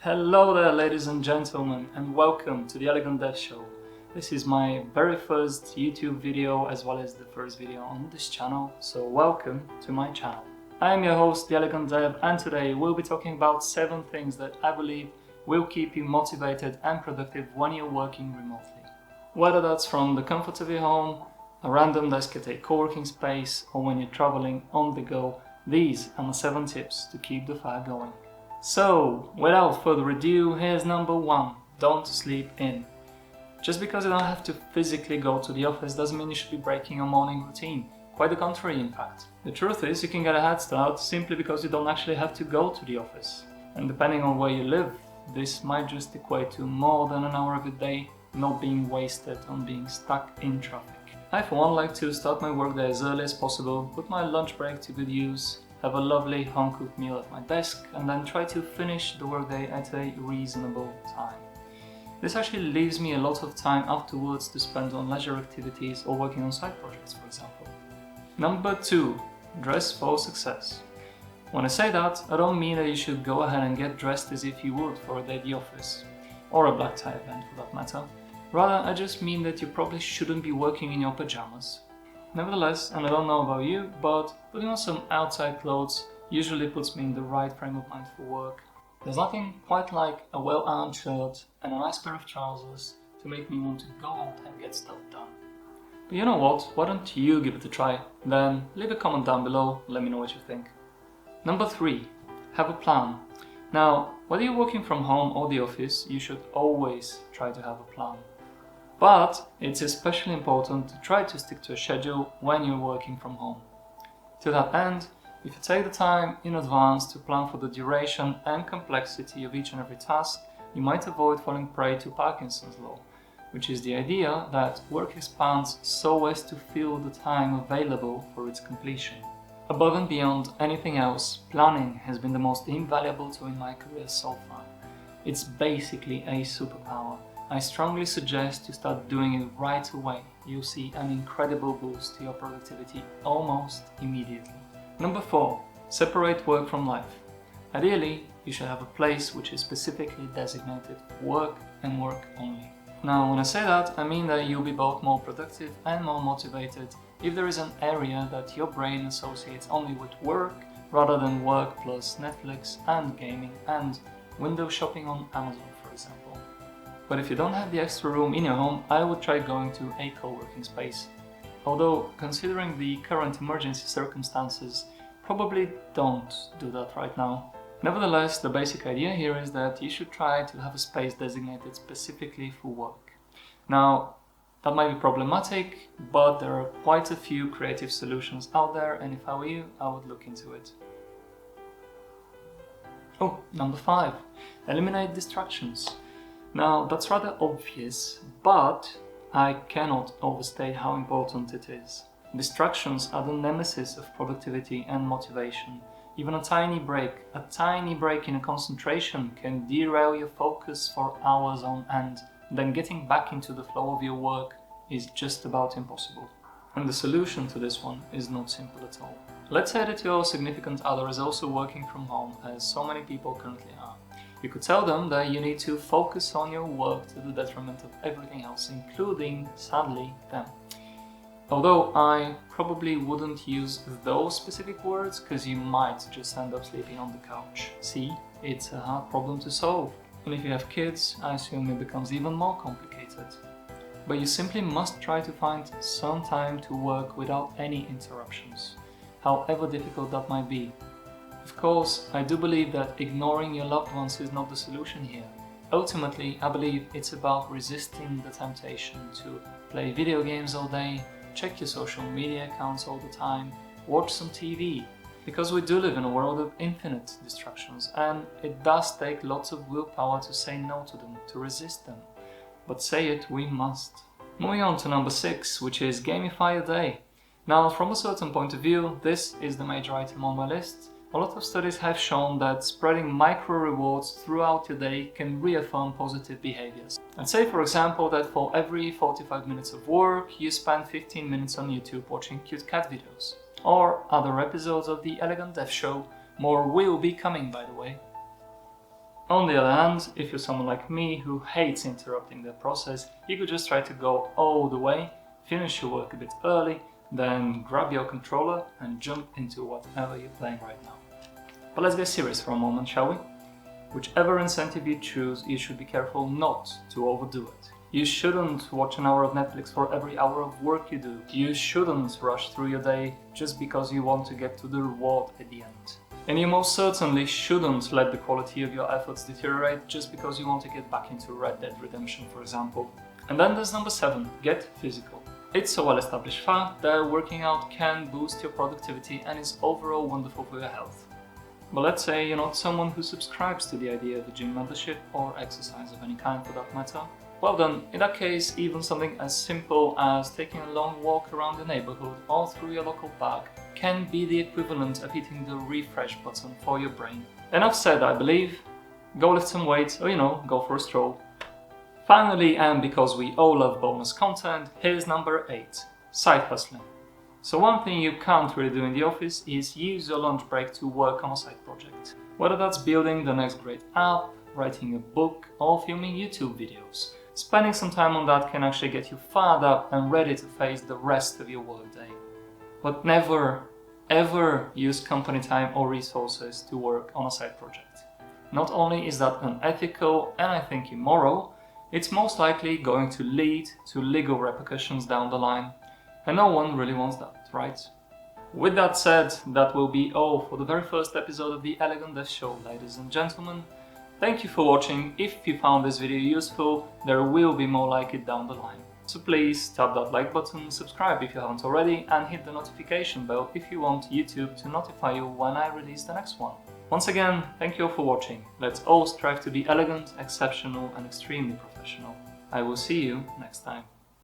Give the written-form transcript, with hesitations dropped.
Hello there, ladies and gentlemen, and welcome to the Elegant Dev Show. This is my very first YouTube video as well as the first video on this channel, so welcome to my channel. I am your host, the Elegant Dev, and today we'll be talking about 7 things that I believe will keep you motivated and productive when you're working remotely. Whether that's from the comfort of your home, a random desk at a co-working space, or when you're traveling on the go, these are my 7 tips to keep the fire going. So, without further ado, here's number 1. Don't sleep in. Just because you don't have to physically go to the office doesn't mean you should be breaking your morning routine. Quite the contrary, in fact. The truth is, you can get a head start simply because you don't actually have to go to the office. And depending on where you live, this might just equate to more than an hour of your day not being wasted on being stuck in traffic. I for one like to start my workday as early as possible, put my lunch break to good use, have a lovely home-cooked meal at my desk, and then try to finish the workday at a reasonable time. This actually leaves me a lot of time afterwards to spend on leisure activities or working on side projects, for example. Number 2. Dress for success. When I say that, I don't mean that you should go ahead and get dressed as if you would for a day at the office, or a black tie event for that matter. Rather, I just mean that you probably shouldn't be working in your pajamas. Nevertheless, and I don't know about you, but putting on some outside clothes usually puts me in the right frame of mind for work. There's nothing quite like a well-ironed shirt and a nice pair of trousers to make me want to go out and get stuff done. But you know what, why don't you give it a try? Then leave a comment down below, let me know what you think. Number 3. Have a plan. Now, whether you're working from home or the office, you should always try to have a plan. But it's especially important to try to stick to a schedule when you're working from home. To that end, if you take the time in advance to plan for the duration and complexity of each and every task, you might avoid falling prey to Parkinson's law, which is the idea that work expands so as to fill the time available for its completion. Above and beyond anything else, planning has been the most invaluable tool in my career so far. It's basically a superpower. I strongly suggest you start doing it right away. You'll see an incredible boost to your productivity almost immediately. Number 4. Separate work from life. Ideally, you should have a place which is specifically designated for work and work only. Now, when I say that, I mean that you'll be both more productive and more motivated if there is an area that your brain associates only with work rather than work plus Netflix and gaming and window shopping on Amazon, for example. But if you don't have the extra room in your home, I would try going to a co-working space. Although, considering the current emergency circumstances, probably don't do that right now. Nevertheless, the basic idea here is that you should try to have a space designated specifically for work. Now, that might be problematic, but there are quite a few creative solutions out there, and if I were you, I would look into it. Oh, number 5. Eliminate distractions. Now, that's rather obvious, but I cannot overstate how important it is. Distractions are the nemesis of productivity and motivation. Even a tiny break in a concentration can derail your focus for hours on end. Then getting back into the flow of your work is just about impossible. And the solution to this one is not simple at all. Let's say that your significant other is also working from home, as so many people currently are. You could tell them that you need to focus on your work to the detriment of everything else, including, sadly, them. Although I probably wouldn't use those specific words, because you might just end up sleeping on the couch. See, it's a hard problem to solve. And if you have kids, I assume it becomes even more complicated. But you simply must try to find some time to work without any interruptions, however difficult that might be. Of course, I do believe that ignoring your loved ones is not the solution here. Ultimately, I believe it's about resisting the temptation to play video games all day, check your social media accounts all the time, watch some TV. Because we do live in a world of infinite distractions, and it does take lots of willpower to say no to them, to resist them. But say it we must. Moving on to number 6, which is gamify your day. Now, from a certain point of view, this is the major item on my list. A lot of studies have shown that spreading micro rewards throughout your day can reaffirm positive behaviors. And say, for example, that for every 45 minutes of work, you spend 15 minutes on YouTube watching cute cat videos. Or other episodes of the Elegant Dev Show. More will be coming, by the way. On the other hand, if you're someone like me who hates interrupting the process, you could just try to go all the way, finish your work a bit early, then grab your controller and jump into whatever you're playing right now. But let's get serious for a moment, shall we? Whichever incentive you choose, you should be careful not to overdo it. You shouldn't watch an hour of Netflix for every hour of work you do. You shouldn't rush through your day just because you want to get to the reward at the end. And you most certainly shouldn't let the quality of your efforts deteriorate just because you want to get back into Red Dead Redemption, for example. And then there's number 7, get physical. It's a well-established fact that working out can boost your productivity and is overall wonderful for your health. But let's say you're not someone who subscribes to the idea of a gym membership or exercise of any kind for that matter. Well then, in that case, even something as simple as taking a long walk around the neighborhood or through your local park can be the equivalent of hitting the refresh button for your brain. Enough said, I believe. Go lift some weights or go for a stroll. Finally, and because we all love bonus content, here's number 8, side hustling. So one thing you can't really do in the office is use your lunch break to work on a side project. Whether that's building the next great app, writing a book, or filming YouTube videos. Spending some time on that can actually get you fired up and ready to face the rest of your workday. But never, ever use company time or resources to work on a side project. Not only is that unethical and I think immoral, it's most likely going to lead to legal repercussions down the line. And no one really wants that, right? With that said, that will be all for the very first episode of the Elegant Dev Show, ladies and gentlemen. Thank you for watching. If you found this video useful, there will be more like it down the line. So please tap that like button, subscribe if you haven't already, and hit the notification bell if you want YouTube to notify you when I release the next one. Once again, thank you all for watching. Let's all strive to be elegant, exceptional, and extremely professional. I will see you next time.